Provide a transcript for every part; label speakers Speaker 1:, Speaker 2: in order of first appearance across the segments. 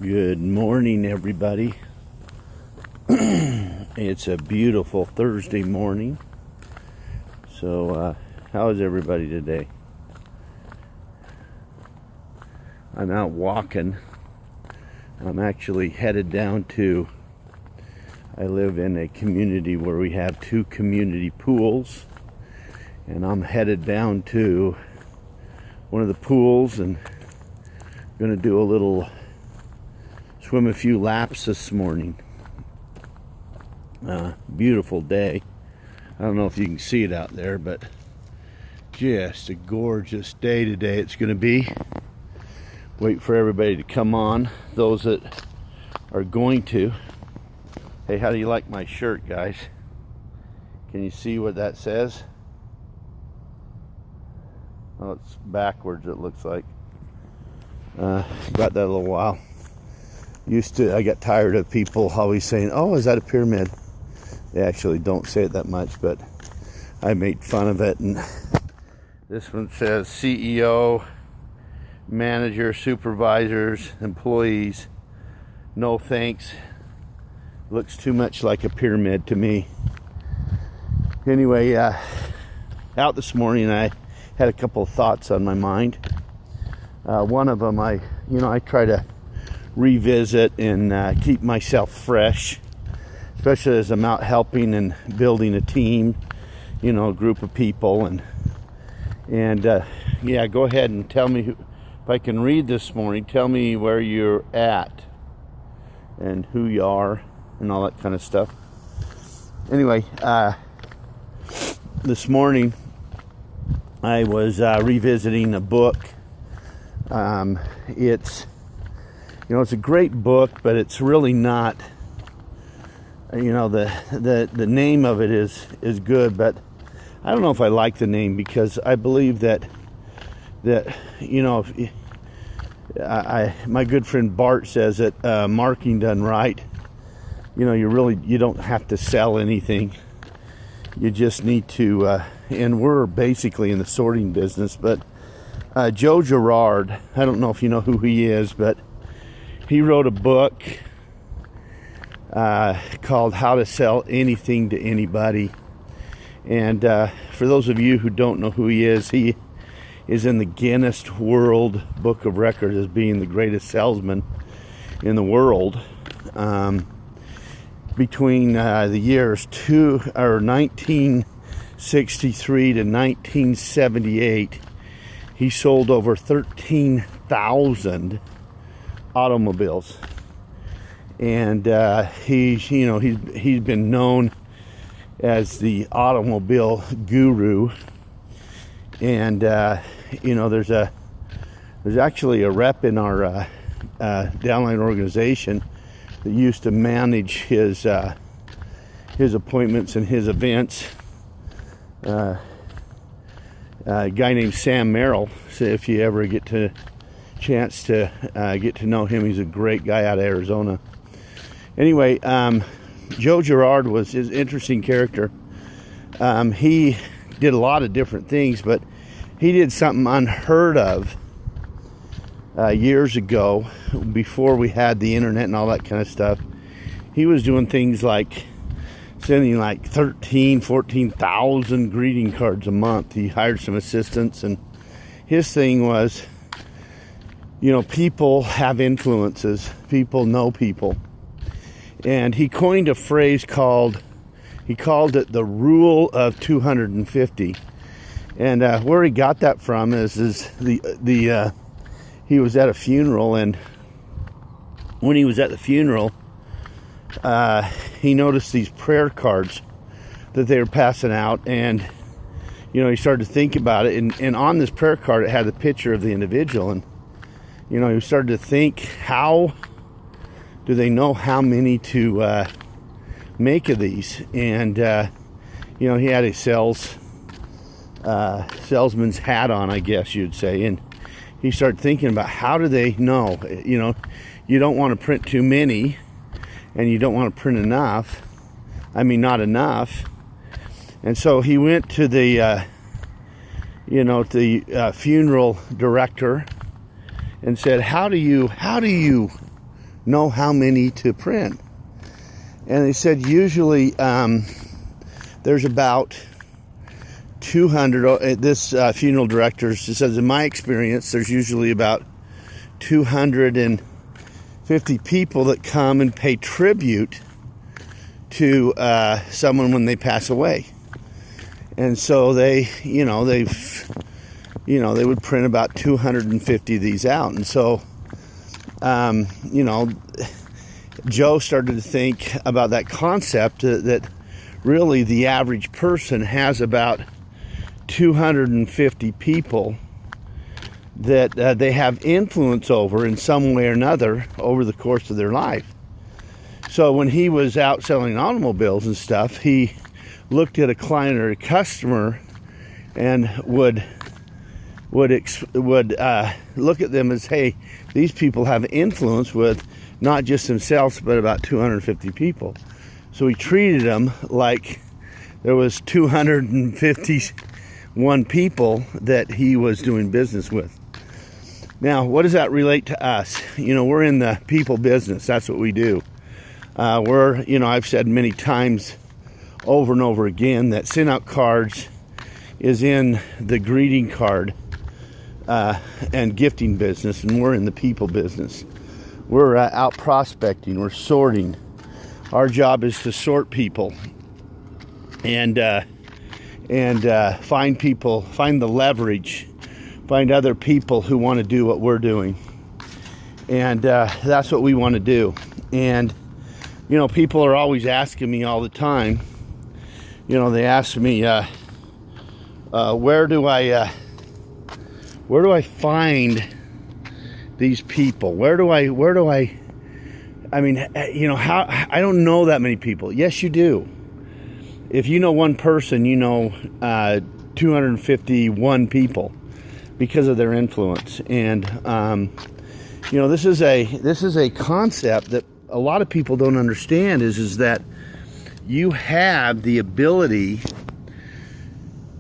Speaker 1: Good morning, everybody. It's a beautiful Thursday morning. So, how is everybody today? I'm out walking. I'm actually headed down to, I live in a community where we have 2 community pools. And I'm headed down to one of the pools and going to do a little swim a few laps this morning. Beautiful day. I don't know if you can see it out there, but just a gorgeous day today it's going to be. Wait for everybody to come on, those that are going to. Hey, how do you like my shirt, guys? Can you see what that says? Oh, it's backwards, it looks like. Got that a little while. I got tired of people always saying, "Oh, is that a pyramid?" They actually don't say it that much, but I made fun of it. And this one says CEO, manager, supervisors, employees. No thanks. Looks too much like a pyramid to me. Anyway, out this morning, I had a couple of thoughts on my mind. One of them, I try to revisit and keep myself fresh, especially as I'm out helping and building a team, a group of people. And go ahead and tell me if I can read this morning. Tell me where you're at and who you are and all that kind of stuff. Anyway, this morning I was revisiting a book. It's a great book, but it's really not. The name of it is good, but I don't know if I like the name, because I believe that my good friend Bart says that marketing done right, you don't have to sell anything. You just need to, and we're basically in the sorting business, but Joe Girard, I don't know if you know who he is, but he wrote a book called How to Sell Anything to Anybody. And for those of you who don't know who he is in the Guinness World Book of Records as being the greatest salesman in the world. Between the years 1963 to 1978, he sold over 13,000 automobiles, and he's been known as the automobile guru. And there's actually a rep in our downline organization that used to manage his appointments and his events. A guy named Sam Merrill. So if you ever get to chance to get to know him, he's a great guy out of Arizona. Anyway, Joe Girard was his interesting character. He did a lot of different things, but he did something unheard of years ago, before we had the internet and all that kind of stuff. He was doing things like sending like 14,000 greeting cards a month. He hired some assistants, and his thing was, people have influences. People know people. And he coined a phrase called it the rule of 250. And where he got that from is he was at a funeral, and when he was at the funeral, he noticed these prayer cards that they were passing out, and he started to think about it, and on this prayer card it had the picture of the individual, and he started to think, how do they know how many to make of these? And he had a salesman's hat on, I guess you'd say, and he started thinking about, how do they know? You don't want to print too many, and you don't want to print enough. Not enough. And so he went to the funeral director and said, how do you know how many to print. And they said usually there's about 200, this funeral director says, in my experience, there's usually about 250 people that come and pay tribute to someone when they pass away. And so they would print about 250 of these out. And so, Joe started to think about that concept that really the average person has about 250 people that they have influence over in some way or another over the course of their life. So when he was out selling automobiles and stuff, he looked at a client or a customer and would look at them as, hey, these people have influence with not just themselves, but about 250 people. So he treated them like there was 251 people that he was doing business with. Now, what does that relate to us? We're in the people business. That's what we do. I've said many times over and over again that send out cards is in the greeting card and gifting business, and we're in the people business. We're out prospecting. We're sorting. Our job is to sort people and find people, find the leverage, find other people who want to do what we're doing. And that's what we want to do. And, people are always asking me all the time, they ask me, where do I find these people? How, I don't know that many people. Yes, you do. If you know one person, 251 people because of their influence. And, this is a concept that a lot of people don't understand is that you have the ability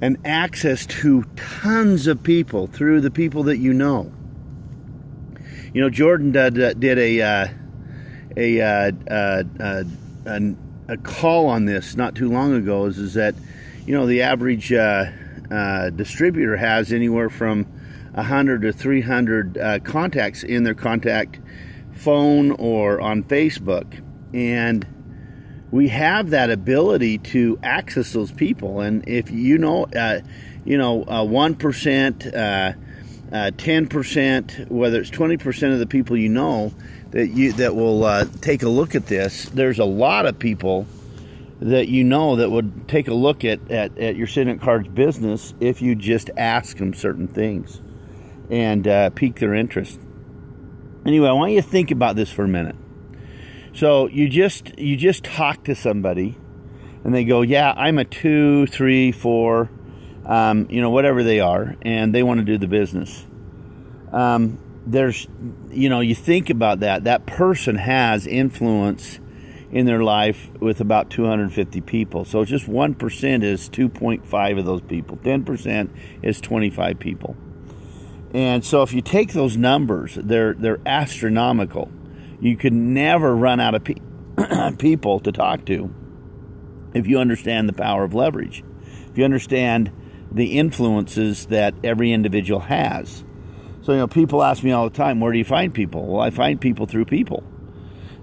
Speaker 1: and access to tons of people through the people that you know. Jordan did a call on this not too long ago. Is that the average distributor has anywhere from 100 to 300 contacts in their contact phone or on Facebook, and we have that ability to access those people. And if 1%, 10%, whether it's 20% of the people that will take a look at this, there's a lot of people that that would take a look at your Signet Cards business if you just ask them certain things and pique their interest. Anyway, I want you to think about this for a minute. So you just talk to somebody and they go, yeah, I'm a 2, 3, 4, whatever they are, and they want to do the business. You think about that person has influence in their life with about 250 people. So just 1% is 2.5 of those people. 10% is 25 people. And so if you take those numbers, they're astronomical. You could never run out of people to talk to if you understand the power of leverage. If you understand the influences that every individual has. So, people ask me all the time, where do you find people? Well, I find people through people.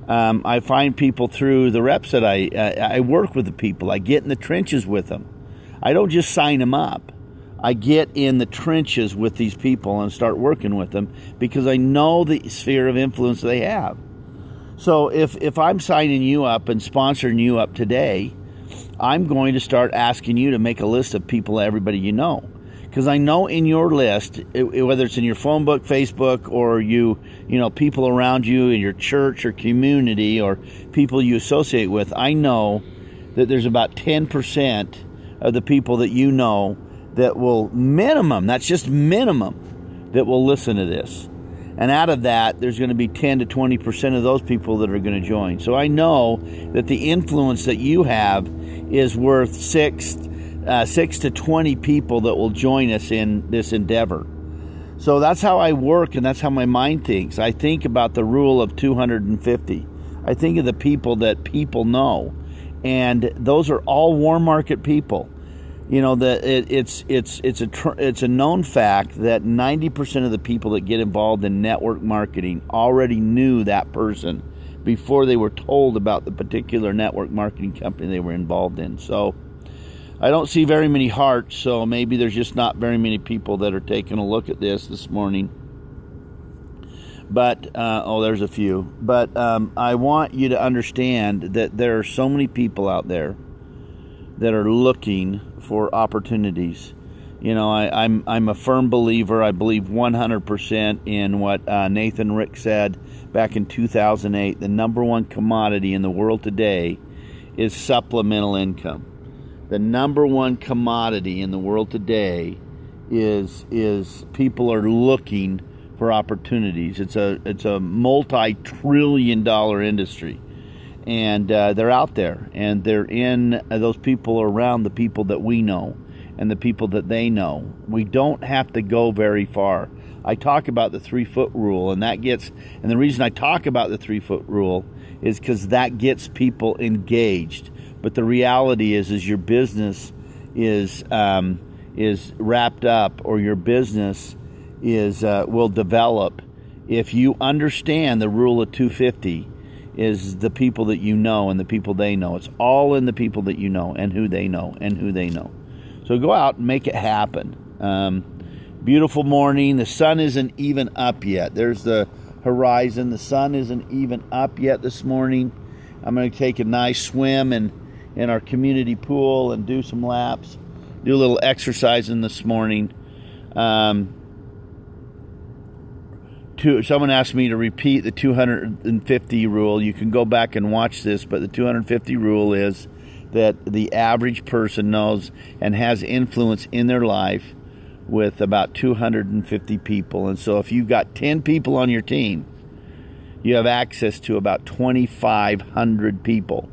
Speaker 1: I find people through the reps that I work with the people. I get in the trenches with them. I don't just sign them up. I get in the trenches with these people and start working with them because I know the sphere of influence they have. So if I'm signing you up and sponsoring you up today, I'm going to start asking you to make a list of people, everybody you know. Because I know in your list, whether it's in your phone book, Facebook, or people around you in your church or community or people you associate with, I know that there's about 10% of the people that you know that will that's just minimum, that will listen to this. And out of that, there's going to be 10 to 20% of those people that are going to join. So I know that the influence that you have is worth 6 to 20 people that will join us in this endeavor. So that's how I work, and that's how my mind thinks. I think about the rule of 250. I think of the people that people know, and those are all warm market people. You know, it's a known fact that 90% of the people that get involved in network marketing already knew that person before they were told about the particular network marketing company they were involved in. So I don't see very many hearts, so maybe there's just not very many people that are taking a look at this morning. But, there's a few. But I want you to understand that there are so many people out there that are looking for opportunities. You know, I'm a firm believer. I believe 100% in what Nathan Rick said back in 2008. The number one commodity in the world today is supplemental income. The number one commodity in the world today is people are looking for opportunities. It's a multi-trillion-dollar industry. And they're out there, and they're in those people around the people that we know and the people that they know. We don't have to go very far. I talk about the 3-foot rule, and the reason I talk about the 3-foot rule is because that gets people engaged. But the reality is your business is wrapped up, or your business will develop if you understand the rule of 250. Is the people that you know and the people they know. It's all in the people that you know and who they know and who they know. So go out and make it happen. Beautiful morning. The sun isn't even up yet. There's the horizon. The sun isn't even up yet this morning. I'm going to take a nice swim in our community pool and do some laps. Do a little exercising this morning. Someone asked me to repeat the 250 rule. You can go back and watch this, but the 250 rule is that the average person knows and has influence in their life with about 250 people. And so if you've got 10 people on your team, you have access to about 2,500 people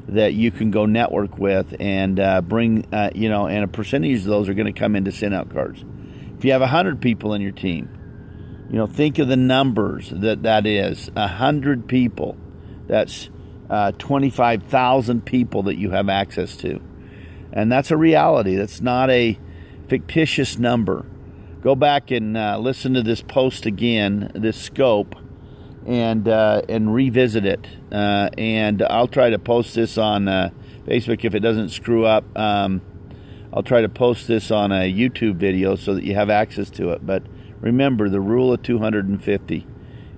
Speaker 1: that you can go network with and bring, and a percentage of those are going to come into send out cards. If you have 100 people in your team, think of the numbers that is. 100 people. That's 25,000 people that you have access to. And that's a reality. That's not a fictitious number. Go back and listen to this post again, this scope, and revisit it. And I'll try to post this on Facebook if it doesn't screw up. I'll try to post this on a YouTube video so that you have access to it. But remember the rule of 250.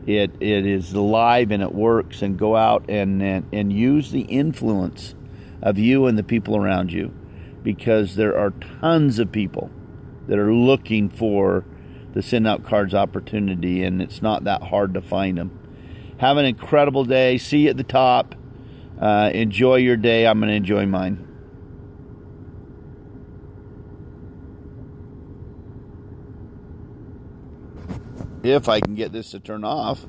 Speaker 1: It is alive and it works. And go out and use the influence of you and the people around you, because there are tons of people that are looking for the send out cards opportunity, and it's not that hard to find them. Have an incredible day. See you at the top. Enjoy your day. I'm going to enjoy mine. If I can get this to turn off.